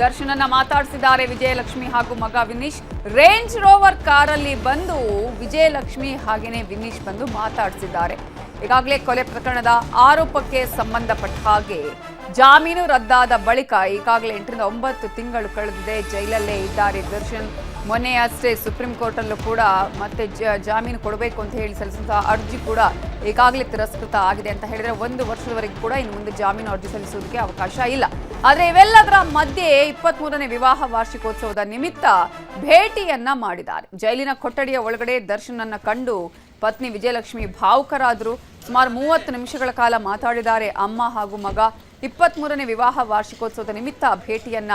ದರ್ಶನನ್ನ ಮಾತಾಡಿಸಿದ್ದಾರೆ ವಿಜಯಲಕ್ಷ್ಮಿ ಹಾಗೂ ಮಗ Vinesh. Range rover ಕಾರಲ್ಲಿ ಬಂದು ವಿಜಯಲಕ್ಷ್ಮಿ ಹಾಗೇನೆ ವಿನೀಶ್ ಬಂದು ಮಾತಾಡಿಸಿದ್ದಾರೆ. ಈಗಾಗಲೇ ಕೊಲೆ ಪ್ರಕರಣದ ಆರೋಪಕ್ಕೆ ಸಂಬಂಧಪಟ್ಟ ಹಾಗೆ ಜಾಮೀನು ರದ್ದಾದ ಬಳಿಕ ಈಗಾಗಲೇ 8 ರಿಂದ 9 ತಿಂಗಳು ಕಳೆದಿದೆ. ಜೈಲಲ್ಲೇ ಇದ್ದಾರೆ ದರ್ಶನ್. ಮೊನ್ನೆ ಅಷ್ಟೇ ಸುಪ್ರೀಂ ಕೋರ್ಟ್ ಅಲ್ಲೂ ಕೂಡ ಮತ್ತೆ ಜಾಮೀನು ಕೊಡಬೇಕು ಅಂತ ಹೇಳಿ ಸಲ್ಲಿಸಿದ ಅರ್ಜಿ ಕೂಡ ಈಗಾಗಲೇ ತಿರಸ್ಕೃತ ಆಗಿದೆ ಅಂತ ಹೇಳಿದ್ರೆ 1 ವರ್ಷದವರೆಗೂ ಕೂಡ ಇನ್ನು ಮುಂದೆ ಜಾಮೀನು ಅರ್ಜಿ ಸಲ್ಲಿಸುವುದಕ್ಕೆ ಅವಕಾಶ ಇಲ್ಲ. ಆದರೆ ಇವೆಲ್ಲದರ ಮಧ್ಯೆ 23ನೇ ವಿವಾಹ ವಾರ್ಷಿಕೋತ್ಸವದ ನಿಮಿತ್ತ ಭೇಟಿಯನ್ನ ಮಾಡಿದ್ದಾರೆ. ಜೈಲಿನ ಕೊಠಡಿಯ ಒಳಗಡೆ ದರ್ಶನನ್ನ ಕಂಡು ಪತ್ನಿ ವಿಜಯಲಕ್ಷ್ಮಿ ಭಾವುಕರಾದರು. ಸುಮಾರು 30 ನಿಮಿಷಗಳ ಕಾಲ ಮಾತಾಡಿದ್ದಾರೆ ಅಮ್ಮ ಹಾಗೂ ಮಗ. 23ನೇ ವಿವಾಹ ವಾರ್ಷಿಕೋತ್ಸವದ ನಿಮಿತ್ತ ಭೇಟಿಯನ್ನ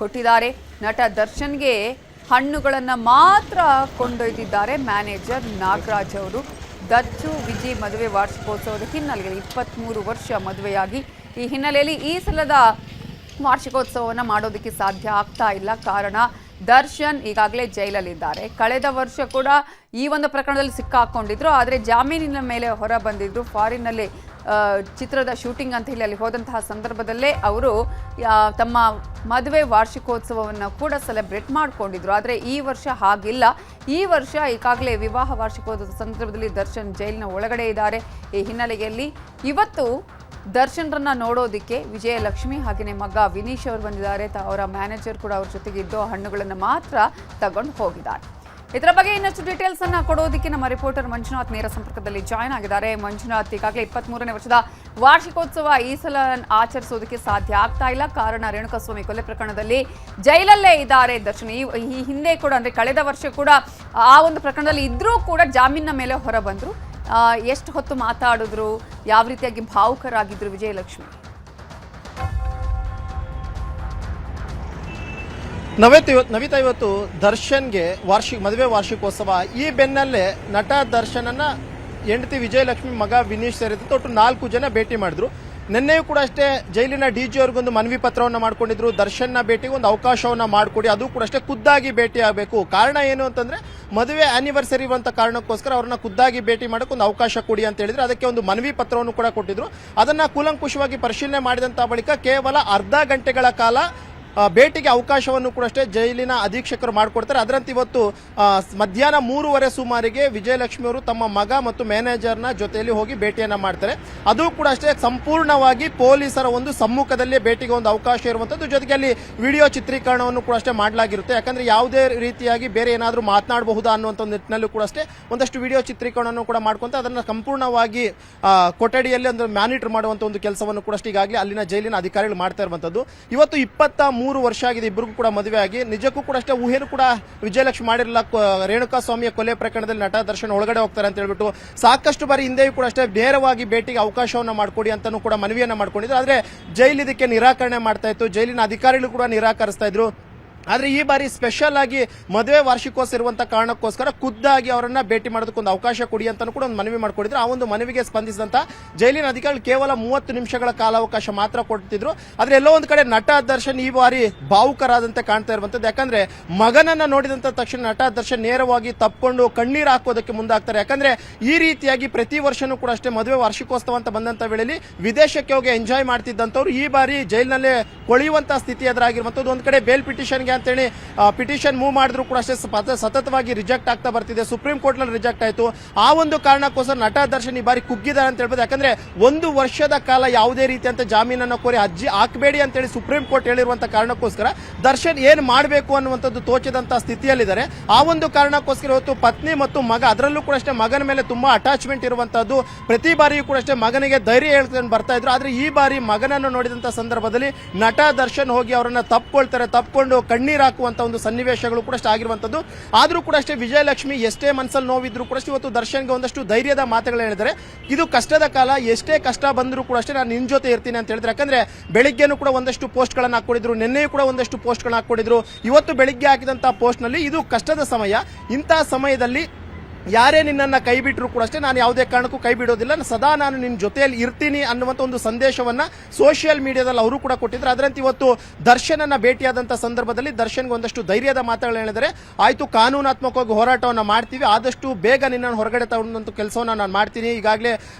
ಕೊಟ್ಟಿದ್ದಾರೆ. ನಟ ದರ್ಶನ್ಗೆ ಹಣ್ಣುಗಳನ್ನು ಮಾತ್ರ ಕೊಂಡೊಯ್ದಿದ್ದಾರೆ ಮ್ಯಾನೇಜರ್ ನಾಗರಾಜ್ ಅವರು. ದಚ್ಚು ವಿಜಿ ಮದುವೆ ವಾರ್ಷಿಕೋತ್ಸವದ ಹಿನ್ನೆಲೆಯಲ್ಲಿ 23 ವರ್ಷ ಮದುವೆಯಾಗಿ ಈ ಹಿನ್ನೆಲೆಯಲ್ಲಿ ಈ ಸಲದ ವಾರ್ಷಿಕೋತ್ಸವವನ್ನು ಮಾಡೋದಕ್ಕೆ ಸಾಧ್ಯ ಆಗ್ತಾ ಇಲ್ಲ. ಕಾರಣ ದರ್ಶನ್ ಈಗಾಗಲೇ ಜೈಲಲ್ಲಿದ್ದಾರೆ. ಕಳೆದ ವರ್ಷ ಕೂಡ ಈ ಒಂದು ಪ್ರಕರಣದಲ್ಲಿ ಸಿಕ್ಕಾಕೊಂಡಿದ್ರು. ಆದರೆ ಜಾಮೀನಿನ ಮೇಲೆ ಹೊರ ಬಂದಿದ್ರು. ಫಾರಿನ್ನಲ್ಲಿ ಚಿತ್ರದ ಶೂಟಿಂಗ್ ಅಂತ ಹೇಳಿ ಅಲ್ಲಿ ಹೋದಂತಹ ಸಂದರ್ಭದಲ್ಲೇ ಅವರು ತಮ್ಮ ಮದುವೆ ವಾರ್ಷಿಕೋತ್ಸವವನ್ನು ಕೂಡ ಸೆಲೆಬ್ರೇಟ್ ಮಾಡಿಕೊಂಡಿದ್ರು. ಆದರೆ ಈ ವರ್ಷ ಹಾಗಿಲ್ಲ. ಈ ವರ್ಷ ಈಗಾಗಲೇ ವಿವಾಹ ವಾರ್ಷಿಕೋತ್ಸವದ ಸಂದರ್ಭದಲ್ಲಿ ದರ್ಶನ್ ಜೈಲಿನ ಒಳಗಡೆ ಇದ್ದಾರೆ. ಈ ಹಿನ್ನೆಲೆಯಲ್ಲಿ ಇವತ್ತು ದರ್ಶನ್ರನ್ನ ನೋಡೋದಕ್ಕೆ ವಿಜಯಲಕ್ಷ್ಮಿ ಹಾಗೆಯೇ ಮಗ ವಿನೀಶ್ ಅವರು ಬಂದಿದ್ದಾರೆ. ಅವರ ಮ್ಯಾನೇಜರ್ ಕೂಡ ಅವ್ರ ಜೊತೆಗಿದ್ದು ಹಣ್ಣುಗಳನ್ನು ಮಾತ್ರ ತಗೊಂಡು ಹೋಗಿದ್ದಾರೆ. ಇದರ ಬಗ್ಗೆ ಇನ್ನಷ್ಟು ಡೀಟೇಲ್ಸ್ ಅನ್ನ ಕೊಡೋದಕ್ಕೆ ನಮ್ಮ ರಿಪೋರ್ಟರ್ ಮಂಜುನಾಥ್ ನೇರ ಸಂಪರ್ಕದಲ್ಲಿ ಜಾಯ್ನ್ ಆಗಿದ್ದಾರೆ. ಮಂಜುನಾಥ್, ಈಗಾಗಲೇ 23ನೇ ವರ್ಷದ ವಾರ್ಷಿಕೋತ್ಸವ ಈ ಸಲ ಆಚರಿಸೋದಕ್ಕೆ ಸಾಧ್ಯ ಆಗ್ತಾ ಇಲ್ಲ. ಕಾರಣ ರೇಣುಕಾಸ್ವಾಮಿ ಕೊಲೆ ಪ್ರಕರಣದಲ್ಲಿ ಜೈಲಲ್ಲೇ ಇದ್ದಾರೆ ದರ್ಶನ್. ಈ ಹಿಂದೆ ಕೂಡ ಅಂದ್ರೆ ಕಳೆದ ವರ್ಷ ಕೂಡ ಆ ಒಂದು ಪ್ರಕರಣದಲ್ಲಿ ಇದ್ರೂ ಕೂಡ ಜಾಮೀನಿನ ಮೇಲೆ ಹೊರ ಬಂದ್ರು. ಎಷ್ಟು ಹೊತ್ತು ಮಾತಾಡಿದ್ರು, ಯಾವ ರೀತಿಯಾಗಿ ಭಾವುಕರಾಗಿದ್ರು ವಿಜಯಲಕ್ಷ್ಮಿ? ನವಿತಾ, ಇವತ್ತು ದರ್ಶನ್ಗೆ ಮದುವೆ ವಾರ್ಷಿಕೋತ್ಸವ. ಈ ಬೆನ್ನಲ್ಲೇ ನಟ ದರ್ಶನನ್ನ ಹೆಂಡತಿ ವಿಜಯಲಕ್ಷ್ಮಿ, ಮಗ ವಿನೀಶ್ ಸೇರಿದಂತೆ ಒಟ್ಟು 4 ಜನ ಭೇಟಿ ಮಾಡಿದ್ರು. ನಿನ್ನೆಯೂ ಕೂಡ ಅಷ್ಟೇ ಜೈಲಿನ ಡಿಜಿ ಅವ್ರಿಗೊಂದು ಮನವಿ ಪತ್ರವನ್ನು ಮಾಡ್ಕೊಂಡಿದ್ರು. ದರ್ಶನ್ನ ಭೇಟಿಗೆ ಒಂದು ಅವಕಾಶವನ್ನ ಮಾಡಿಕೊಡಿ, ಅದು ಕೂಡ ಅಷ್ಟೇ ಖುದ್ದಾಗಿ ಭೇಟಿ ಆಗಬೇಕು. ಕಾರಣ ಏನು ಅಂತಂದ್ರೆ ಮದುವೆ ಆನಿವರ್ಸರಿ ಅಂತ ಕಾರಣಕ್ಕೋಸ್ಕರ ಅವ್ರನ್ನ ಖುದ್ದಾಗಿ ಭೇಟಿ ಮಾಡಕ್ಕೆ ಒಂದು ಅವಕಾಶ ಕೊಡಿ ಅಂತ ಹೇಳಿದ್ರೆ ಅದಕ್ಕೆ ಒಂದು ಮನವಿ ಪತ್ರವನ್ನು ಕೂಡ ಕೊಟ್ಟಿದ್ರು. ಅದನ್ನ ಕೂಲಂಕುಷವಾಗಿ ಪರಿಶೀಲನೆ ಮಾಡಿದಂತ ಬಳಿಕ ಕೇವಲ ಅರ್ಧ ಗಂಟೆಗಳ ಕಾಲ ಭೇಟಿಗೆ ಅವಕಾಶವನ್ನು ಕೂಡ ಅಷ್ಟೇ ಜೈಲಿನ ಅಧೀಕ್ಷಕರು ಮಾಡಿಕೊಡ್ತಾರೆ. ಅದರಂತೆ ಇವತ್ತು ಮಧ್ಯಾಹ್ನ 3:30 ಸುಮಾರಿಗೆ ವಿಜಯಲಕ್ಷ್ಮಿ ಅವರು ತಮ್ಮ ಮಗ ಮತ್ತು ಮ್ಯಾನೇಜರ್ನ ಜೊತೆಯಲ್ಲಿ ಹೋಗಿ ಭೇಟಿಯನ್ನ ಮಾಡ್ತಾರೆ. ಅದು ಕೂಡ ಅಷ್ಟೇ ಸಂಪೂರ್ಣವಾಗಿ ಪೊಲೀಸರ ಒಂದು ಸಮ್ಮುಖದಲ್ಲೇ ಭೇಟಿಗೆ ಒಂದು ಅವಕಾಶ ಇರುವಂತದ್ದು. ಜೊತೆಗೆ ಅಲ್ಲಿ ವಿಡಿಯೋ ಚಿತ್ರೀಕರಣವನ್ನು ಕೂಡ ಅಷ್ಟೇ ಮಾಡಲಾಗಿರುತ್ತೆ. ಯಾಕಂದ್ರೆ ಯಾವುದೇ ರೀತಿಯಾಗಿ ಬೇರೆ ಏನಾದರೂ ಮಾತನಾಡಬಹುದಾ ಅನ್ನುವಂಥ ನಿಟ್ಟಿನಲ್ಲೂ ಕೂಡ ಅಷ್ಟೇ ಒಂದಷ್ಟು ವಿಡಿಯೋ ಚಿತ್ರೀಕರಣವನ್ನು ಕೂಡ ಮಾಡ್ಕೊಂತ ಅದನ್ನ ಸಂಪೂರ್ಣವಾಗಿ ಕೊಠಡಿಯಲ್ಲಿ ಒಂದು ಮ್ಯಾನಿಟರ್ ಮಾಡುವಂತ ಒಂದು ಕೆಲಸವನ್ನು ಕೂಡ ಅಷ್ಟೇ ಈಗಾಗಲೇ ಅಲ್ಲಿನ ಜೈಲಿನ ಅಧಿಕಾರಿಗಳು ಮಾಡ್ತಾ ಇರುವಂತದ್ದು. ಇವತ್ತು 23 ವರ್ಷ ಆಗಿದೆ ಇಬ್ಬರಿಗೂ ಕೂಡ ಮದುವೆ ಆಗಿ. ನಿಜಕ್ಕೂ ಕೂಡ ಅಷ್ಟೇ ಊಹೆನೂ ಕೂಡ ವಿಜಯಲಕ್ಷ್ಮಿ ಮಾಡಿರಲಿಲ್ಲ. ರೇಣುಕಾಸ್ವಾಮಿಯ ಕೊಲೆ ಪ್ರಕರಣದಲ್ಲಿ ನಟ ದರ್ಶನ್ ಒಳಗಡೆ ಹೋಗ್ತಾರೆ ಅಂತ ಹೇಳ್ಬಿಟ್ಟು ಸಾಕಷ್ಟು ಬಾರಿ ಹಿಂದೆಯೂ ಕೂಡ ಅಷ್ಟೇ ನೇರವಾಗಿ ಭೇಟಿಗೆ ಅವಕಾಶವನ್ನ ಮಾಡಿಕೊಡಿ ಅಂತಾನೂ ಕೂಡ ಮನವಿಯನ್ನ ಮಾಡ್ಕೊಂಡಿದ್ರು. ಆದ್ರೆ ಜೈಲು ಇದಕ್ಕೆ ನಿರಾಕರಣೆ ಮಾಡ್ತಾ ಇತ್ತು. ಜೈಲಿನ ಅಧಿಕಾರಿಗಳು ಕೂಡ ನಿರಾಕರಿಸ್ತಾ ಇದ್ರು. ಆದ್ರೆ ಈ ಬಾರಿ ಸ್ಪೆಷಲ್ ಆಗಿ ಮದುವೆ ವಾರ್ಷಿಕೋತ್ಸವ ಇರುವಂತ ಕಾರಣಕ್ಕೋಸ್ಕರ ಖುದ್ದಾಗಿ ಅವರನ್ನ ಭೇಟಿ ಮಾಡೋದಕ್ಕೊಂದು ಅವಕಾಶ ಕೊಡಿ ಅಂತಾನು ಕೂಡ ಒಂದು ಮನವಿ ಮಾಡಿಕೊಂಡಿದ್ರು. ಆ ಒಂದು ಮನವಿಗೆ ಸ್ಪಂದಿಸಿದಂತ ಜೈಲಿನ ಅಧಿಕಾರಿಗಳು ಕೇವಲ 30 ನಿಮಿಷಗಳ ಕಾಲಾವಕಾಶ ಮಾತ್ರ ಕೊಡ್ತಿದ್ರು. ಆದ್ರೆ ಎಲ್ಲೋ ಒಂದ್ ಕಡೆ ನಟ ದರ್ಶನ್ ಈ ಬಾರಿ ಭಾವುಕರಾದಂತೆ ಕಾಣ್ತಾ ಇರುವಂತದ್ದು. ಯಾಕಂದ್ರೆ ಮಗನನ್ನ ನೋಡಿದಂತ ತಕ್ಷಣ ನಟ ದರ್ಶನ್ ನೇರವಾಗಿ ತಪ್ಪಿಕೊಂಡು ಕಣ್ಣೀರು ಹಾಕೋದಕ್ಕೆ ಮುಂದಾಗ್ತಾರೆ. ಯಾಕಂದ್ರೆ ಈ ರೀತಿಯಾಗಿ ಪ್ರತಿ ವರ್ಷನೂ ಕೂಡ ಅಷ್ಟೇ ಮದುವೆ ವಾರ್ಷಿಕೋತ್ಸವ ಅಂತ ಬಂದಂತ ವೇಳೆಯಲ್ಲಿ ವಿದೇಶಕ್ಕೆ ಹೋಗಿ ಎಂಜಾಯ್ ಮಾಡ್ತಿದ್ದಂತವ್ರು ಈ ಬಾರಿ ಜೈಲಿನಲ್ಲೇ ಕೊಳೆಯುವಂತಹ ಸ್ಥಿತಿ ಎದುರಾಗಿರುವಂತದ್ದು. ಒಂದ್ ಕಡೆ ಬೇಲ್ ಪಿಟಿಷನ್ಗೆ ಅಂತೇಳಿ ಪಿಟಿಷನ್ ಮೂವ್ ಮಾಡಿದ್ರು ಕೂಡ ಅಷ್ಟೇ ಸತತವಾಗಿ ರಿಜೆಕ್ಟ್ ಆಗ್ತಾ ಬರ್ತಿದೆ. ಸುಪ್ರೀಂ ಕೋರ್ಟ್ ನಲ್ಲಿ ರಿಜೆಕ್ಟ್ ಆಯ್ತು. ಆ ಒಂದು ಕಾರಣಕ್ಕೋಸ್ಕರ ನಟ ದರ್ಶನ್ ಈ ಬಾರಿ ಕುಗ್ಗಿದ್ದಾರೆ ಅಂತ ಹೇಳ್ಬೋದು. ಯಾಕಂದ್ರೆ 1 ವರ್ಷದ ಕಾಲ ಯಾವುದೇ ರೀತಿಯಂತ ಜಾಮೀನನ್ನು ಕೋರಿ ಅರ್ಜಿ ಹಾಕಬೇಡಿ ಅಂತೇಳಿ ಸುಪ್ರೀಂ ಕೋರ್ಟ್ ಹೇಳಿರುವಂತ ಕಾರಣಕ್ಕೋಸ್ಕರ ದರ್ಶನ್ ಏನ್ ಮಾಡಬೇಕು ಅನ್ನುವಂಥದ್ದು ತೋಚದಂತ ಸ್ಥಿತಿಯಲ್ಲಿದ್ದಾರೆ. ಆ ಒಂದು ಕಾರಣಕ್ಕೋಸ್ಕರ ಇವತ್ತು ಪತ್ನಿ ಮತ್ತು ಮಗ, ಅದರಲ್ಲೂ ಕೂಡ ಅಷ್ಟೇ ಮಗನ ಮೇಲೆ ತುಂಬಾ ಅಟ್ಯಾಚ್ಮೆಂಟ್ ಇರುವಂತದ್ದು. ಪ್ರತಿ ಬಾರಿಯೂ ಕೂಡ ಅಷ್ಟೇ ಮಗನಿಗೆ ಧೈರ್ಯ ಹೇಳ್ಕೊಂಡು ಬರ್ತಾ ಇದ್ರು. ಆದ್ರೆ ಈ ಬಾರಿ ಮಗನನ್ನು ನೋಡಿದಂತ ಸಂದರ್ಭದಲ್ಲಿ ನಟ ದರ್ಶನ್ ಹೋಗಿ ಅವರನ್ನ ತಪ್ಪಿಕೊಂಡು ಕಣ್ಣೀರು ಹಾಕುವಂತ ಒಂದು ಸನ್ನಿವೇಶಗಳು ಕೂಡ ಆಗಿರುವಂತದ್ದು. ಆದ್ರೂ ಕೂಡ ಅಷ್ಟೇ ವಿಜಯಲಕ್ಷ್ಮಿ ಎಷ್ಟೇ ಮನಸ್ಸಲ್ಲಿ ನೋವಿದ್ರು ಕೂಡ ಇವತ್ತು ದರ್ಶನ್ಗೆ ಒಂದಷ್ಟು ಧೈರ್ಯದ ಮಾತುಗಳು ಹೇಳಿದ್ದಾರೆ. ಇದು ಕಷ್ಟದ ಕಾಲ, ಎಷ್ಟೇ ಕಷ್ಟ ಬಂದರೂ ಕೂಡ ಅಷ್ಟೇ ನಾನು ನಿನ್ ಜೊತೆ ಇರ್ತೀನಿ ಅಂತ ಹೇಳಿದ್ರೆ. ಯಾಕಂದ್ರೆ ಬೆಳಿಗ್ಗೆನೂ ಕೂಡ ಒಂದಷ್ಟು ಪೋಸ್ಟ್ ಗಳನ್ನ ಹಾಕೊಂಡಿದ್ರು, ನಿನ್ನೆಯೂ ಕೂಡ ಒಂದಷ್ಟು ಪೋಸ್ಟ್ ಗಳನ್ನ ಹಾಕೊಂಡಿದ್ರು. ಇವತ್ತು ಬೆಳಿಗ್ಗೆ ಹಾಕಿದಂತ ಪೋಸ್ಟ್ ನಲ್ಲಿ ಇದು ಕಷ್ಟದ ಸಮಯ, ಇಂತಹ ಸಮಯದಲ್ಲಿ ಯಾರೇ ನಿನ್ನನ್ನ ಕೈ ಬಿಟ್ಟರು ಕೂಡ ಅಷ್ಟೇ ನಾನು ಯಾವುದೇ ಕಾರಣಕ್ಕೂ ಕೈ ಬಿಡೋದಿಲ್ಲ, ಸದಾ ನಾನು ನಿನ್ನ ಜೊತೆಯಲ್ಲಿ ಇರ್ತೀನಿ ಅನ್ನುವಂಥ ಒಂದು ಸಂದೇಶವನ್ನ ಸೋಷಿಯಲ್ ಮೀಡಿಯಾದಲ್ಲಿ ಅವರು ಕೂಡ ಕೊಟ್ಟಿದ್ರು. ಅದರಂತೆ ಇವತ್ತು ದರ್ಶನನ್ನ ಭೇಟಿಯಾದಂಥ ಸಂದರ್ಭದಲ್ಲಿ ದರ್ಶನ್ಗೆ ಒಂದಷ್ಟು ಧೈರ್ಯದ ಮಾತುಗಳು ಹೇಳಿದರೆ, ಆಯ್ತು ಕಾನೂನಾತ್ಮಕವಾಗಿ ಹೋರಾಟವನ್ನು ಮಾಡ್ತೀವಿ, ಆದಷ್ಟು ಬೇಗ ನಿನ್ನನ್ನು ಹೊರಗಡೆ ತಗೊಂಡಂತ ಕೆಲಸವನ್ನ ನಾನು ಮಾಡ್ತೀನಿ. ಈಗಾಗಲೇ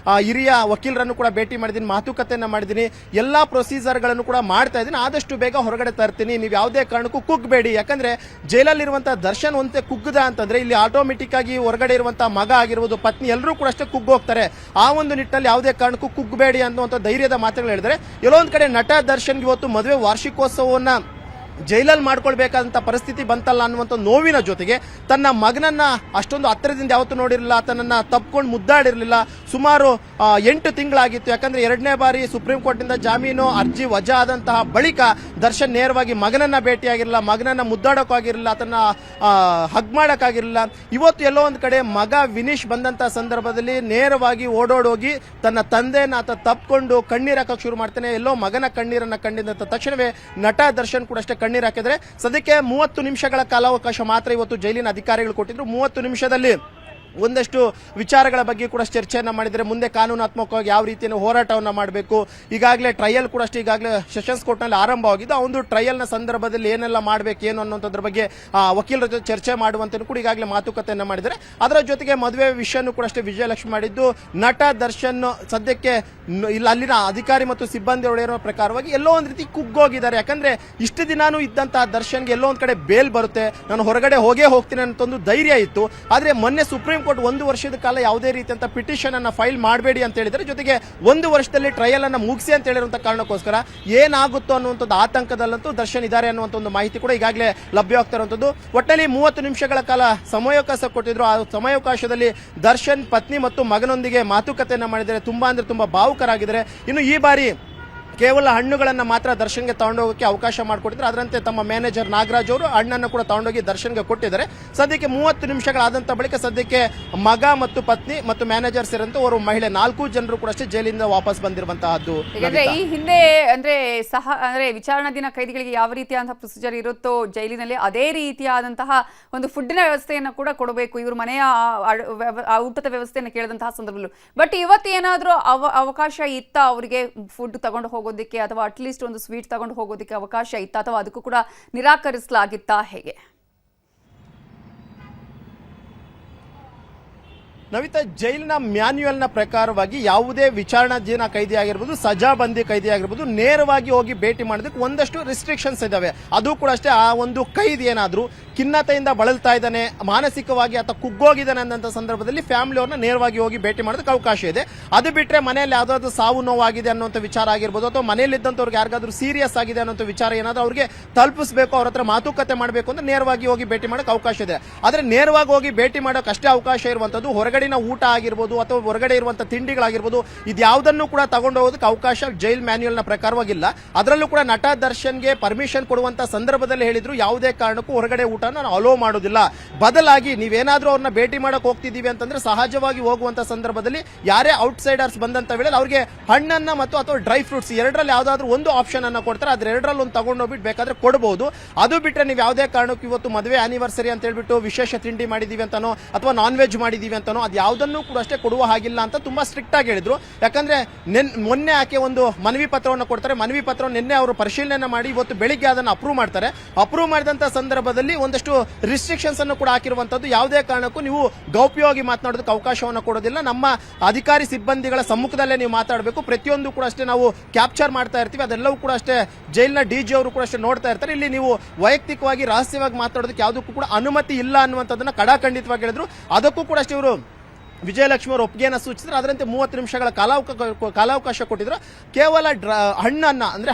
ಹಿರಿಯ ವಕೀಲರನ್ನು ಕೂಡ ಭೇಟಿ ಮಾಡಿದ್ದೀನಿ, ಮಾತುಕತೆಯನ್ನ ಮಾಡಿದ್ದೀನಿ, ಎಲ್ಲಾ ಪ್ರೊಸೀಜರ್ಗಳನ್ನು ಕೂಡ ಮಾಡ್ತಾ ಇದ್ದೀನಿ, ಆದಷ್ಟು ಬೇಗ ಹೊರಗಡೆ ತರ್ತೀನಿ, ನೀವು ಯಾವುದೇ ಕಾರಣಕ್ಕೂ ಕುಗ್ಬೇಡಿ. ಯಾಕಂದ್ರೆ ಜೈಲಲ್ಲಿರುವಂತಹ ದರ್ಶನ್ ಒಂದೇ ಕುಗ್ಗದ ಅಂತಂದ್ರೆ ಇಲ್ಲಿ ಆಟೋಮೆಟಿಕ್ ಆಗಿ ಹೊರಗಡೆ ಇರುವಂತಹ ಮಗ ಆಗಿರ್ಬೋದು, ಪತ್ನಿ ಎಲ್ಲರೂ ಕೂಡ ಅಷ್ಟೇ ಕುಗ್ಗೋಗ್ತಾರೆ. ಆ ಒಂದು ನಿಟ್ಟಿನಲ್ಲಿ ಯಾವುದೇ ಕಾರಣಕ್ಕೂ ಕುಗ್ಬೇಡಿ ಅನ್ನುವಂಥ ಧೈರ್ಯದ ಮಾತುಗಳು ಹೇಳಿದ್ರೆ, ಎಲ್ಲೊಂದ್ ಕಡೆ ನಟ ದರ್ಶನ್ ಇವತ್ತು ಮದುವೆ ವಾರ್ಷಿಕೋತ್ಸವವನ್ನ ಜೈಲಲ್ಲಿ ಮಾಡ್ಕೊಳ್ಬೇಕಾದಂತ ಪರಿಸ್ಥಿತಿ ಬಂತಲ್ಲ ಅನ್ನುವಂಥ ನೋವಿನ ಜೊತೆಗೆ ತನ್ನ ಮಗನನ್ನ ಅಷ್ಟೊಂದು ಹತ್ತಿರದಿಂದ ಯಾವತ್ತೂ ನೋಡಿರಲಿಲ್ಲ, ತನ್ನನ್ನ ತಪ್ಕೊಂಡು ಮುದ್ದಾಡಿರಲಿಲ್ಲ. ಸುಮಾರು 8 ತಿಂಗಳಾಗಿತ್ತು. ಯಾಕಂದ್ರೆ 2ನೇ ಬಾರಿ ಸುಪ್ರೀಂ ಕೋರ್ಟ್ನಿಂದ ಜಾಮೀನು ಅರ್ಜಿ ವಜಾ ಆದಂತಹ ಬಳಿಕ ದರ್ಶನ್ ನೇರವಾಗಿ ಮಗನನ್ನ ಭೇಟಿಯಾಗಿರಲಿಲ್ಲ, ಮಗನನ್ನ ಮುದ್ದಾಡೋಕ್ಕಾಗಿರಲಿಲ್ಲ, ತನ್ನ ಹಗ್ ಮಾಡೋಕ್ಕಾಗಿರಲಿಲ್ಲ. ಇವತ್ತು ಎಲ್ಲೋ ಒಂದು ಕಡೆ ಮಗ ವಿನೀಶ್ ಬಂದಂತಹ ಸಂದರ್ಭದಲ್ಲಿ ನೇರವಾಗಿ ಓಡೋಡೋಗಿ ತನ್ನ ತಂದೆನ ಆತ ತಪ್ಕೊಂಡು ಕಣ್ಣೀರಾಕಕ್ಕೆ ಶುರು ಮಾಡ್ತಾನೆ. ಎಲ್ಲೋ ಮಗನ ಕಣ್ಣೀರನ್ನ ಕಂಡಿದ್ದ ತಕ್ಷಣವೇ ನಟ ದರ್ಶನ್ ಕೂಡ ಅಷ್ಟೇ ಕಣ್ಣೀರು ಹಾಕಿದ್ರೆ. ಸದ್ಯಕ್ಕೆ 30 ನಿಮಿಷಗಳ ಕಾಲಾವಕಾಶ ಮಾತ್ರ ಇವತ್ತು ಜೈಲಿನ ಅಧಿಕಾರಿಗಳು ಕೊಟ್ಟಿದ್ರು. 30 ನಿಮಿಷದಲ್ಲಿ ಒಂದಷ್ಟು ವಿಚಾರಗಳ ಬಗ್ಗೆ ಕೂಡ ಚರ್ಚೆಯನ್ನ ಮಾಡಿದರೆ, ಮುಂದೆ ಕಾನೂನಾತ್ಮಕವಾಗಿ ಯಾವ ರೀತಿಯ ಹೋರಾಟವನ್ನ ಮಾಡಬೇಕು. ಈಗಾಗಲೇ ಟ್ರಯಲ್ ಕೂಡ ಅಷ್ಟೇ ಈಗಾಗಲೇ ಸೆಷನ್ಸ್ ಕೋರ್ಟ್ ನಲ್ಲಿ ಆರಂಭವಾಗಿದ್ದು, ಆ ಒಂದು ಟ್ರಯಲ್ ನ ಸಂದರ್ಭದಲ್ಲಿ ಏನೆಲ್ಲ ಮಾಡಬೇಕು ಏನು ಅನ್ನೋದ್ರ ಬಗ್ಗೆ ವಕೀಲರ ಜೊತೆ ಚರ್ಚೆ ಮಾಡುವಂತ ಕೂಡ ಈಗಾಗಲೇ ಮಾತುಕತೆಯನ್ನ ಮಾಡಿದರೆ. ಅದರ ಜೊತೆಗೆ ಮದುವೆ ವಿಷಯನೂ ಕೂಡ ಅಷ್ಟೇ ವಿಜಯಲಕ್ಷ್ಮಿ ಮಾಡಿದ್ದು. ನಟ ದರ್ಶನ್ ಸದ್ಯಕ್ಕೆ ಅಲ್ಲಿನ ಅಧಿಕಾರಿ ಮತ್ತು ಸಿಬ್ಬಂದಿ ಹೇಳಿರೋ ಪ್ರಕಾರವಾಗಿ ಎಲ್ಲೋ ಒಂದ್ ರೀತಿ ಕುಗ್ಗೋಗಿದ್ದಾರೆ. ಯಾಕಂದ್ರೆ ಇಷ್ಟು ದಿನಾನು ಇದ್ದಂತಹ ದರ್ಶನ್ಗೆ ಎಲ್ಲೋ ಒಂದ್ ಕಡೆ ಬೇಲ್ ಬರುತ್ತೆ, ನಾನು ಹೊರಗಡೆ ಹೋಗ್ತೀನಿ ಅಂತ ಒಂದು ಧೈರ್ಯ ಇತ್ತು. ಆದ್ರೆ ಮೊನ್ನೆ ಸುಪ್ರೀಂ ಕೋರ್ಟ್ 1 ವರ್ಷದ ಕಾಲ ಯಾವುದೇ ರೀತಿಯಂತ ಪಿಟಿಷನ್ ಅನ್ನ ಫೈಲ್ ಮಾಡಬೇಡಿ ಅಂತ ಹೇಳಿದ್ರೆ, ಜೊತೆಗೆ 1 ವರ್ಷದಲ್ಲಿ ಟ್ರಯಲ್ ಅನ್ನ ಮುಗಿಸಿ ಅಂತ ಹೇಳಿರುವಂತ ಕಾರಣಕ್ಕೋಸ್ಕರ ಏನಾಗುತ್ತೋ ಅನ್ನುವಂಥದ್ದು ಆತಂಕದಲ್ಲಂತೂ ದರ್ಶನ್ ಇದ್ದಾರೆ ಅನ್ನುವಂಥ ಒಂದು ಮಾಹಿತಿ ಕೂಡ ಈಗಾಗಲೇ ಲಭ್ಯವಾಗ್ತಿರುವಂತದ್ದು. ಒಟ್ಟಲ್ಲಿ 30 ನಿಮಿಷಗಳ ಕಾಲ ಸಮಯಾವಕಾಶ ಕೊಟ್ಟಿದ್ರು. ಆ ಸಮಯಾವಕಾಶದಲ್ಲಿ ದರ್ಶನ್ ಪತ್ನಿ ಮತ್ತು ಮಗನೊಂದಿಗೆ ಮಾತುಕತೆಯನ್ನ ಮಾಡಿದರೆ ತುಂಬಾ ಅಂದ್ರೆ ತುಂಬಾ ಭಾವುಕರಾಗಿದ್ದಾರೆ. ಇನ್ನು ಈ ಬಾರಿ ಕೇವಲ ಹಣ್ಣುಗಳನ್ನ ಮಾತ್ರ ದರ್ಶನ್ಗೆ ತಗೊಂಡೋಗಕ್ಕೆ ಅವಕಾಶ ಮಾಡಿಕೊಟ್ಟಿದ್ರು. ಅದರಂತೆ ತಮ್ಮ ಮ್ಯಾನೇಜರ್ ನಾಗರಾಜ್ ಅವರು ಹಣ್ಣನ್ನು ಕೂಡ ತಗೊಂಡೋಗಿ ದರ್ಶನ್ಗೆ ಕೊಟ್ಟಿದ್ದಾರೆ. ಸದ್ಯಕ್ಕೆ 30 ನಿಮಿಷಗಳಾದಂತ ಬಳಿಕ ಸದ್ಯಕ್ಕೆ ಮಗ ಮತ್ತು ಪತ್ನಿ ಮತ್ತು ಮ್ಯಾನೇಜರ್ ಸೇರಿದಂತೆ ಅವರು ಮಹಿಳೆ 4 ಜನರು ಕೂಡ ಅಷ್ಟೇ ಜೈಲಿಂದ ವಾಪಸ್ ಬಂದಿರುವಂತಹದ್ದು. ಈ ಹಿಂದೆ ಅಂದ್ರೆ ವಿಚಾರಣಾ ದಿನ ಕೈದಿಗಳಿಗೆ ಯಾವ ರೀತಿಯಾದಂತಹ ಪ್ರೊಸೀಜರ್ ಇರುತ್ತೋ ಜೈಲಿನಲ್ಲಿ ಅದೇ ರೀತಿಯಾದಂತಹ ಒಂದು ಫುಡ್ಡಿನ ವ್ಯವಸ್ಥೆಯನ್ನು ಕೂಡ ಕೊಡಬೇಕು, ಇವರು ಮನೆಯ ಊಟದ ವ್ಯವಸ್ಥೆಯನ್ನು ಕೇಳಿದಂತಹ ಸಂದರ್ಭದಲ್ಲೂ. ಬಟ್ ಇವತ್ತು ಏನಾದರೂ ಅವಕಾಶ ಇತ್ತ ಅವರಿಗೆ ಫುಡ್ ತಗೊಂಡು ಹೋಗೋದಕ್ಕೆ ಅಥವಾ ಅಟ್ಲೀಸ್ಟ್ ಒಂದು ಸ್ವೀಟ್ ತಗೊಂಡು ಹೋಗೋದಕ್ಕೆ ಅವಕಾಶ ಇತ್ತ, ಅಥವಾ ಅದಕ್ಕೂ ಕೂಡ ನಿರಾಕರಿಸಲಾಗಿತ್ತಾ, ಹೇಗೆ? ನವಿತಾ, ಜೈಲಿನ ಮ್ಯಾನ್ಯುಯಲ್ ನ ಪ್ರಕಾರವಾಗಿ ಯಾವುದೇ ವಿಚಾರಣಾಧೀನ ಕೈದಿ ಆಗಿರ್ಬೋದು, ಸಜಾಬಂದಿ ಕೈದಿ ಆಗಿರ್ಬೋದು, ನೇರವಾಗಿ ಹೋಗಿ ಭೇಟಿ ಮಾಡೋದಕ್ಕೆ ಒಂದಷ್ಟು ರಿಸ್ಟ್ರಿಕ್ಷನ್ಸ್ ಇದಾವೆ. ಅದು ಕೂಡ ಅಷ್ಟೇ, ಆ ಒಂದು ಕೈದಿ ಏನಾದ್ರೂ ಖಿನ್ನತೆಯಿಂದ ಬಳಲ್ತಾ ಇದ್ದಾನೆ, ಮಾನಸಿಕವಾಗಿ ಅಥವಾ ಕುಗ್ಗೋಗಿದ್ದಾನೆ ಅನ್ನೋ ಸಂದರ್ಭದಲ್ಲಿ ಫ್ಯಾಮಿಲಿ ಅವ್ರನ್ನ ನೇರವಾಗಿ ಹೋಗಿ ಭೇಟಿ ಮಾಡೋದಕ್ಕೆ ಅವಕಾಶ ಇದೆ. ಅದು ಬಿಟ್ರೆ ಮನೆಯಲ್ಲಿ ಯಾವ್ದಾದ್ರು ಸಾವು ನೋವಾಗಿದೆ ಅನ್ನೋಂಥ ವಿಚಾರ ಆಗಿರ್ಬೋದು, ಅಥವಾ ಮನೆಯಲ್ಲಿದ್ದಂಥವ್ರಿಗೆ ಯಾರಿಗಾದ್ರೂ ಸೀರಿಯಸ್ ಆಗಿದೆ ಅನ್ನೋ ವಿಚಾರ ಏನಾದ್ರೂ ಅವ್ರಿಗೆ ತಲುಪಿಸಬೇಕು, ಅವ್ರ ಹತ್ರ ಮಾತುಕತೆ ಮಾಡಬೇಕು ಅಂತ ನೇರವಾಗಿ ಹೋಗಿ ಭೇಟಿ ಮಾಡೋಕೆ ಅವಕಾಶ ಇದೆ. ಆದ್ರೆ ನೇರವಾಗಿ ಹೋಗಿ ಭೇಟಿ ಮಾಡೋಕೆ ಅಷ್ಟೇ ಅವಕಾಶ ಇರುವಂತದ್ದು. ಹೊರಗಡೆನ ಊಟ ಆಗಿರ್ಬೋದು ಅಥವಾ ಹೊರಗಡೆ ಇರುವಂತಹ ತಿಂಡಿಗಳಾಗಿರ್ಬೋದು, ಇದ್ಯಾವುದನ್ನು ಕೂಡ ತಗೊಂಡು ಹೋಗೋದಕ್ಕೆ ಅವಕಾಶ ಜೈಲ್ ಮ್ಯಾನ್ಯುಯಲ್ ನ ಪ್ರಕಾರವಾಗಿಲ್ಲ. ಅದರಲ್ಲೂ ಕೂಡ ನಟ ದರ್ಶನ್ಗೆ ಪರ್ಮಿಷನ್ ಕೊಡುವಂತ ಸಂದರ್ಭದಲ್ಲಿ ಹೇಳಿದ್ರು ಯಾವುದೇ ಕಾರಣಕ್ಕೂ ಹೊರಗಡೆ ಊಟ ನಾನು ಅಲೋ ಮಾಡೋದಿಲ್ಲ, ಬದಲಾಗಿ ನೀವೇನಾದ್ರೂ ಅವ್ರನ್ನ ಭೇಟಿ ಮಾಡಕ್ ಹೋಗ್ತಿದೀವಿ ಅಂತಂದ್ರೆ ಸಹಜವಾಗಿ ಹೋಗುವಂತ ಸಂದರ್ಭದಲ್ಲಿ ಯಾರೇ ಔಟ್ಸೈಡರ್ಸ್ ಬಂದಂತ ವೇಳೆ ಅವ್ರಿಗೆ ಹಣ್ಣನ್ನ ಮತ್ತು ಅಥವಾ ಡ್ರೈ ಫ್ರೂಟ್ಸ್ ಎರಡರಲ್ಲಿ ಯಾವ್ದಾದ್ರು ಒಂದು ಆಪ್ಷನ್ ಅನ್ನ ಕೊಡ್ತಾರೆ, ಅದ್ರ ಎರಡರಲ್ಲಿ ಒಂದು ತಗೊಂಡು ಹೋಗ್ಬಿಟ್ಟು ಬೇಕಾದ್ರೆ ಕೊಡಬಹುದು. ಅದು ಬಿಟ್ರೆ ನೀವು ಯಾವುದೇ ಕಾರಣಕ್ಕೂ ಇವತ್ತು ಮದುವೆ ಆನಿವರ್ಸರಿ ಅಂತ ಹೇಳ್ಬಿಟ್ಟು ವಿಶೇಷ ತಿಂಡಿ ಮಾಡಿದೀವಿ ಅಂತಾನೋ ಅಥವಾ ನಾನ್ ವೆಜ್ ಮಾಡಿದೀವಿ ಅಂತಾನೋ ಅದು ಯಾವುದನ್ನು ಕೂಡ ಅಷ್ಟೇ ಕೊಡುವ ಹಾಗಿಲ್ಲ ಅಂತ ತುಂಬಾ ಸ್ಟ್ರಿಕ್ಟ್ ಆಗಿ ಹೇಳಿದ್ರು. ಯಾಕಂದ್ರೆ ಮೊನ್ನೆ ಆಕೆ ಒಂದು ಮನವಿ ಪತ್ರವನ್ನು ಕೊಡ್ತಾರೆ, ಮನವಿ ಪತ್ರವನ್ನು ನಿನ್ನೆ ಅವರು ಪರಿಶೀಲನೆ ಮಾಡಿ ಇವತ್ತು ಬೆಳಿಗ್ಗೆ ಅದನ್ನು ಅಪ್ರೂವ್ ಮಾಡ್ತಾರೆ. ಅಪ್ರೂವ್ ಮಾಡಿದಂತ ಸಂದರ್ಭದಲ್ಲಿ ಒಂದಷ್ಟು ರಿಸ್ಟ್ರಿಕ್ಷನ್ಸ್ ಅನ್ನು ಕೂಡ ಹಾಕಿರುವಂತದ್ದು. ಯಾವುದೇ ಕಾರಣಕ್ಕೂ ನೀವು ಗೌಪ್ಯವಾಗಿ ಮಾತನಾಡೋದಕ್ಕೆ ಅವಕಾಶವನ್ನು ಕೊಡೋದಿಲ್ಲ, ನಮ್ಮ ಅಧಿಕಾರಿ ಸಿಬ್ಬಂದಿಗಳ ಸಮ್ಮುಖದಲ್ಲೇ ನೀವು ಮಾತಾಡಬೇಕು, ಪ್ರತಿಯೊಂದು ಕೂಡ ಅಷ್ಟೇ ನಾವು ಕ್ಯಾಪ್ಚರ್ ಮಾಡ್ತಾ ಇರ್ತೀವಿ, ಅದೆಲ್ಲವೂ ಕೂಡ ಅಷ್ಟೇ ಜೈಲಿನ ಡಿಜಿ ಅವರು ಕೂಡ ಅಷ್ಟೇ ನೋಡ್ತಾ ಇರ್ತಾರೆ. ಇಲ್ಲಿ ನೀವು ವೈಯಕ್ತಿಕವಾಗಿ ರಹಸ್ಯವಾಗಿ ಮಾತಾಡೋದಕ್ಕೆ ಯಾವುದಕ್ಕೂ ಕೂಡ ಅನುಮತಿ ಇಲ್ಲ ಅನ್ನುವಂಥದ್ದನ್ನ ಕಡಾಖಂಡಿತವಾಗಿ ಹೇಳಿದ್ರು. ಅದಕ್ಕೂ ಕೂಡ ಅಷ್ಟೇ ಇವರು ವಿಜಯಲಕ್ಷ್ಮಿ ಅವರು ಒಪ್ಪಿಗೆಯನ್ನು ಸೂಚಿಸಿದ್ರು. ಅದರಂತೆ 30 ನಿಮಿಷಗಳ ಕಾಲಾವಕಾಶ ಕೊಟ್ಟಿದ್ರು. ಕೇವಲ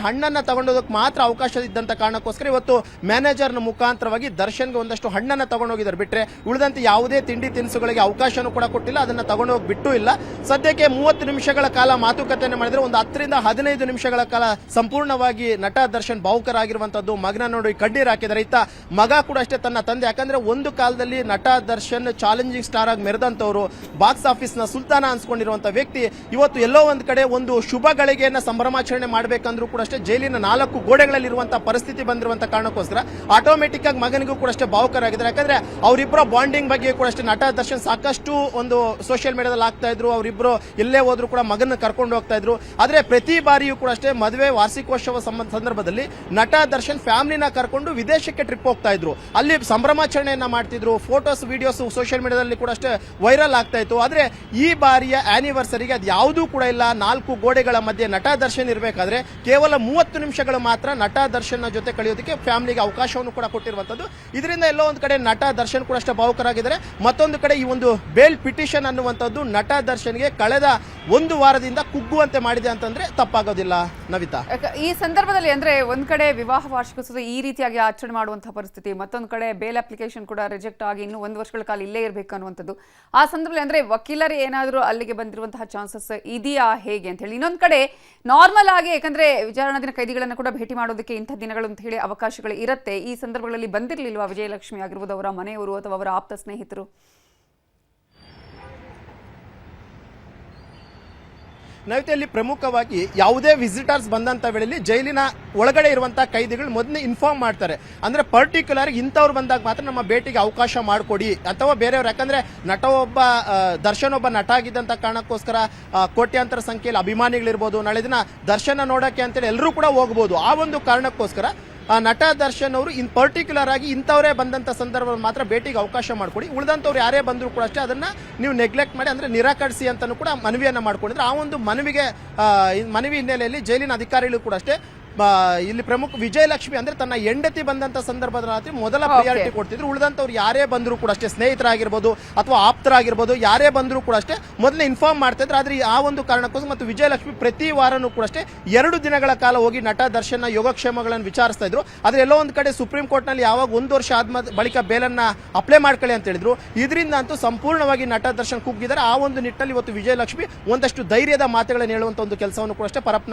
ಹಣ್ಣನ್ನ ತಗೊಂಡೋದಕ್ಕೆ ಮಾತ್ರ ಅವಕಾಶ ಇದ್ದಂತ ಕಾರಣಕ್ಕೋಸ್ಕರ ಇವತ್ತು ಮ್ಯಾನೇಜರ್ನ ಮುಖಾಂತರವಾಗಿ ದರ್ಶನ್ಗೆ ಒಂದಷ್ಟು ಹಣ್ಣನ್ನ ತಗೊಂಡೋಗಿದ್ದಾರೆ. ಬಿಟ್ರೆ ಉಳಿದಂತೆ ಯಾವುದೇ ತಿಂಡಿ ತಿನಿಸುಗಳಿಗೆ ಅವಕಾಶನೂ ಕೂಡ ಕೊಟ್ಟಿಲ್ಲ, ಅದನ್ನ ತಗೊಂಡೋಗಿ ಬಿಟ್ಟು ಇಲ್ಲ. ಸದ್ಯಕ್ಕೆ 30 ನಿಮಿಷಗಳ ಕಾಲ ಮಾತುಕತೆಯನ್ನು ಮಾಡಿದ್ರೆ ಒಂದು 10 ರಿಂದ 15 ನಿಮಿಷಗಳ ಕಾಲ ಸಂಪೂರ್ಣವಾಗಿ ನಟ ದರ್ಶನ್ ಭಾವುಕರಾಗಿರುವಂತದ್ದು. ಮಗನ ನೋಡಿ ಕಣ್ಣೀರು ಹಾಕಿದ್ದಾರೆ. ಇತ್ತ ಮಗ ಕೂಡ ಅಷ್ಟೇ ತನ್ನ ತಂದೆ, ಯಾಕಂದ್ರೆ ಒಂದು ಕಾಲದಲ್ಲಿ ನಟ ದರ್ಶನ್ ಚಾಲೆಂಜಿಂಗ್ ಸ್ಟಾರ್ ಆಗಿ ಮೆರೆದಂತವರು, ಬಾಕ್ಸ್ ಆಫೀಸ್ ನ ಸುಲ್ತಾನ ಅನ್ಸ್ಕೊಂಡಿರುವಂತ ವ್ಯಕ್ತಿ ಇವತ್ತು ಎಲ್ಲೋ ಒಂದ್ ಕಡೆ ಒಂದು ಶುಭ ಗಳಿಗೆಯನ್ನ ಸಂಭ್ರಮಾಚರಣೆ ಮಾಡಬೇಕಂದ್ರೂ ಕೂಡ ಅಷ್ಟೇ ಜೈಲಿನ 4 ಗೋಡೆಗಳಲ್ಲಿರುವಂತಹ ಪರಿಸ್ಥಿತಿ ಬಂದಿರುವಂತ ಕಾರಣಕ್ಕೋಸ್ಕರ ಆಟೋಮೆಟಿಕ್ ಆಗಿ ಮಗನಿಗೂ ಕೂಡ ಅಷ್ಟೇ ಭಾವುಕರಾಗಿದ್ದಾರೆ. ಯಾಕಂದ್ರೆ ಅವರಿಬ್ಬರ ಬಾಂಡಿಂಗ್ ಬಗ್ಗೆ ಕೂಡ ಅಷ್ಟೇ ನಟ ದರ್ಶನ್ ಸಾಕಷ್ಟು ಒಂದು ಸೋಷಿಯಲ್ ಮೀಡಿಯಾದಲ್ಲಿ ಆಗ್ತಾ ಇದ್ರು. ಅವರಿಬ್ರು ಎಲ್ಲೇ ಹೋದ್ರು ಕೂಡ ಮಗನ ಕರ್ಕೊಂಡು ಹೋಗ್ತಾ ಇದ್ರು. ಆದ್ರೆ ಪ್ರತಿ ಬಾರಿಯೂ ಕೂಡ ಅಷ್ಟೇ ಮದುವೆ ವಾರ್ಷಿಕೋತ್ಸವ ಸಂದರ್ಭದಲ್ಲಿ ನಟ ದರ್ಶನ್ ಫ್ಯಾಮಿಲಿನ ಕರ್ಕೊಂಡು ವಿದೇಶಕ್ಕೆ ಟ್ರಿಪ್ ಹೋಗ್ತಾ ಇದ್ರು. ಅಲ್ಲಿ ಸಂಭ್ರಮಾಚರಣೆಯನ್ನ ಮಾಡ್ತಿದ್ರು. ಫೋಟೋಸ್ ವಿಡಿಯೋಸ್ ಸೋಷಿಯಲ್ ಮೀಡಿಯಾದಲ್ಲಿ ಕೂಡ ಅಷ್ಟೇ ವೈರಲ್ ಆಗ್ತಾ ಇತ್ತು. ಆದ್ರೆ ಈ ಬಾರಿಯ ಆನಿವರ್ಸರಿಗೆ ಅದು ಯಾವುದೂ ಕೂಡ ಇಲ್ಲ. 4 ಗೋಡೆಗಳ ಮಧ್ಯೆ ನಟ ದರ್ಶನ್ ಇರಬೇಕಾದ್ರೆ ಕೇವಲ 30 ನಿಮಿಷಗಳು ಮಾತ್ರ ನಟ ದರ್ಶನ್ ಜೊತೆ ಕಳೆಯೋದಕ್ಕೆ ಫ್ಯಾಮಿಲಿಗೆ ಅವಕಾಶವನ್ನು ಕೂಡ ಕೊಟ್ಟಿರುವಂತದ್ದು. ಇದರಿಂದ ಎಲ್ಲೋ ಒಂದು ಕಡೆ ನಟ ದರ್ಶನ್ ಕೂಡ ಅಷ್ಟೇ ಭಾವುಕರಾಗಿದ್ದಾರೆ. ಮತ್ತೊಂದು ಕಡೆ ಈ ಒಂದು ಬೇಲ್ ಪಿಟಿಷನ್ ಅನ್ನುವಂಥದ್ದು ನಟ ದರ್ಶನ್ಗೆ ಕಳೆದ 1 ವಾರದಿಂದ ಕುಗ್ಗುವಂತೆ ಮಾಡಿದೆ ಅಂತಂದ್ರೆ ತಪ್ಪಾಗೋದಿಲ್ಲ. ನವಿತಾ, ಈ ಸಂದರ್ಭದಲ್ಲಿ ಅಂದ್ರೆ ಒಂದ್ ಕಡೆ ವಿವಾಹ ವಾರ್ಷಿಕೋತ್ಸವ ಈ ರೀತಿಯಾಗಿ ಆಚರಣೆ ಮಾಡುವಂತಹ ಪರಿಸ್ಥಿತಿ, ಮತ್ತೊಂದು ಕಡೆ ಬೇಲ್ ಅಪ್ಲಿಕೇಶನ್ ಕೂಡ ರಿಜೆಕ್ಟ್ ಆಗಿ ಇನ್ನು 1 ವರ್ಷಗಳ ಕಾಲ ಇಲ್ಲೇ ಇರಬೇಕು ಅನ್ನುವಂಥದ್ದು. ಆ ಸಂದರ್ಭದಲ್ಲಿ ಅಂದ್ರೆ ವಕೀಲರು ಏನಾದರೂ ಅಲ್ಲಿಗೆ ಬಂದಿರುವಂತಹ ಚಾನ್ಸಸ್ ಇದೆಯಾ ಹೇಗೆ ಅಂತ ಹೇಳಿ. ಇನ್ನೊಂದು ಕಡೆ ನಾರ್ಮಲ್ ಆಗಿ ಯಾಕಂದ್ರೆ ವಿಚಾರಣಾ ದಿನ ಕೈದಿಗಳನ್ನು ಕೂಡ ಭೇಟಿ ಮಾಡೋದಕ್ಕೆ ಇಂಥ ದಿನಗಳು ಅಂತ ಹೇಳಿ ಅವಕಾಶಗಳು ಇರುತ್ತೆ. ಈ ಸಂದರ್ಭಗಳಲ್ಲಿ ಬಂದಿರಲಿಲ್ವಾ ವಿಜಯಲಕ್ಷ್ಮಿ ಆಗಿರ್ಬೋದು, ಅವರ ಮನೆಯವರು ಅಥವಾ ಅವರ ಆಪ್ತ ಸ್ನೇಹಿತರು? ನೈತಿಯಲ್ಲಿ ಪ್ರಮುಖವಾಗಿ ಯಾವುದೇ ವಿಸಿಟರ್ಸ್ ಬಂದಂತ ವೇಳೆಯಲ್ಲಿ ಜೈಲಿನ ಒಳಗಡೆ ಇರುವಂತಹ ಕೈದಿಗಳು ಮೊದಲು ಇನ್ಫಾರ್ಮ್ ಮಾಡ್ತಾರೆ. ಅಂದ್ರೆ ಪರ್ಟಿಕ್ಯುಲರ್ ಇಂಥವ್ರು ಬಂದಾಗ ಮಾತ್ರ ನಮ್ಮ ಭೇಟಿಗೆ ಅವಕಾಶ ಮಾಡಿಕೊಡಿ ಅಥವಾ ಬೇರೆಯವ್ರು. ಯಾಕಂದ್ರೆ ದರ್ಶನ್ ಒಬ್ಬ ನಟ ಆಗಿದ್ದಂತ ಕಾರಣಕ್ಕೋಸ್ಕರ ಕೋಟ್ಯಾಂತರ ಸಂಖ್ಯೆಯಲ್ಲಿ ಅಭಿಮಾನಿಗಳಿರ್ಬೋದು. ನಾಳೆ ದಿನ ದರ್ಶನ ನೋಡಕ್ಕೆ ಅಂತೇಳಿ ಎಲ್ಲರೂ ಕೂಡ ಹೋಗ್ಬೋದು. ಆ ಒಂದು ಕಾರಣಕ್ಕೋಸ್ಕರ ನಟ ದರ್ಶನ್ ಅವರು ಪರ್ಟಿಕ್ಯುಲರ್ ಆಗಿ ಇಂಥವರೇ ಬಂದಂತ ಸಂದರ್ಭದಲ್ಲಿ ಮಾತ್ರ ಭೇಟಿಗೆ ಅವಕಾಶ ಮಾಡಿಕೊಡಿ. ಉಳಿದಂತವ್ರು ಯಾರೇ ಬಂದರೂ ಕೂಡ ಅಷ್ಟೇ ಅದನ್ನ ನೀವು ನೆಗ್ಲೆಕ್ಟ್ ಮಾಡಿ ಅಂದ್ರೆ ನಿರಾಕರಿಸಿ ಅಂತಾನು ಕೂಡ ಮನವಿಯನ್ನ ಮಾಡ್ಕೊಂಡಿದ್ರೆ ಆ ಒಂದು ಮನವಿ ಹಿನ್ನೆಲೆಯಲ್ಲಿ ಜೈಲಿನ ಅಧಿಕಾರಿಗಳು ಕೂಡ ಅಷ್ಟೇ ಇಲ್ಲಿ ಪ್ರಮುಖ ವಿಜಯಲಕ್ಷ್ಮಿ ಅಂದ್ರೆ ತನ್ನ ಹೆಂಡತಿ ಬಂದಂತ ಸಂದರ್ಭದಲ್ಲಿ ಮೊದಲ ಪ್ರಿಯಾರಿಟಿ ಕೊಡ್ತಿದ್ರು. ಉಳಿದಂತವ್ರು ಯಾರೇ ಬಂದರೂ ಕೂಡ ಅಷ್ಟೇ ಸ್ನೇಹಿತರಾಗಿರ್ಬೋದು ಅಥವಾ ಆಪ್ತರಾಗಿರ್ಬೋದು ಯಾರೇ ಬಂದರೂ ಕೂಡ ಅಷ್ಟೇ ಮೊದಲೇ ಇನ್ಫಾರ್ಮ್ ಮಾಡ್ತಾ ಇದ್ರು. ಆದ್ರೆ ಆ ಒಂದು ಕಾರಣಕ್ಕೋಸ್ಕರ ಮತ್ತು ವಿಜಯಲಕ್ಷ್ಮಿ ಪ್ರತಿ ವಾರನೂ ಕೂಡ ಅಷ್ಟೇ 2 ದಿನಗಳ ಕಾಲ ಹೋಗಿ ನಟ ದರ್ಶನ್ ಯೋಗಕ್ಷೇಮಗಳನ್ನು ವಿಚಾರಿಸ್ತಾ ಇದ್ರು. ಆದ್ರೆ ಎಲ್ಲೋ ಒಂದ್ ಕಡೆ ಸುಪ್ರೀಂ ಕೋರ್ಟ್ ನಲ್ಲಿ ಯಾವಾಗ 1 ವರ್ಷ ಆದ್ಮೇಲೆ ಬಳಿಕ ಬೇಲನ್ನ ಅಪ್ಲೈ ಮಾಡ್ಕೊಳ್ಳಿ ಅಂತ ಹೇಳಿದ್ರು. ಇದರಿಂದ ಅಂತೂ ಸಂಪೂರ್ಣವಾಗಿ ನಟ ದರ್ಶನ್ ಕುಗ್ಗಿದ್ದಾರೆ. ಆ ಒಂದು ನಿಟ್ಟಿನಲ್ಲಿ ಇವತ್ತು ವಿಜಯಲಕ್ಷ್ಮಿ ಒಂದಷ್ಟು ಧೈರ್ಯದ ಮಾತುಗಳನ್ನು ಹೇಳುವಂತ ಒಂದು ಕೆಲಸವನ್ನು ಕೂಡ ಅಷ್ಟೇ ಪರಪ್ನ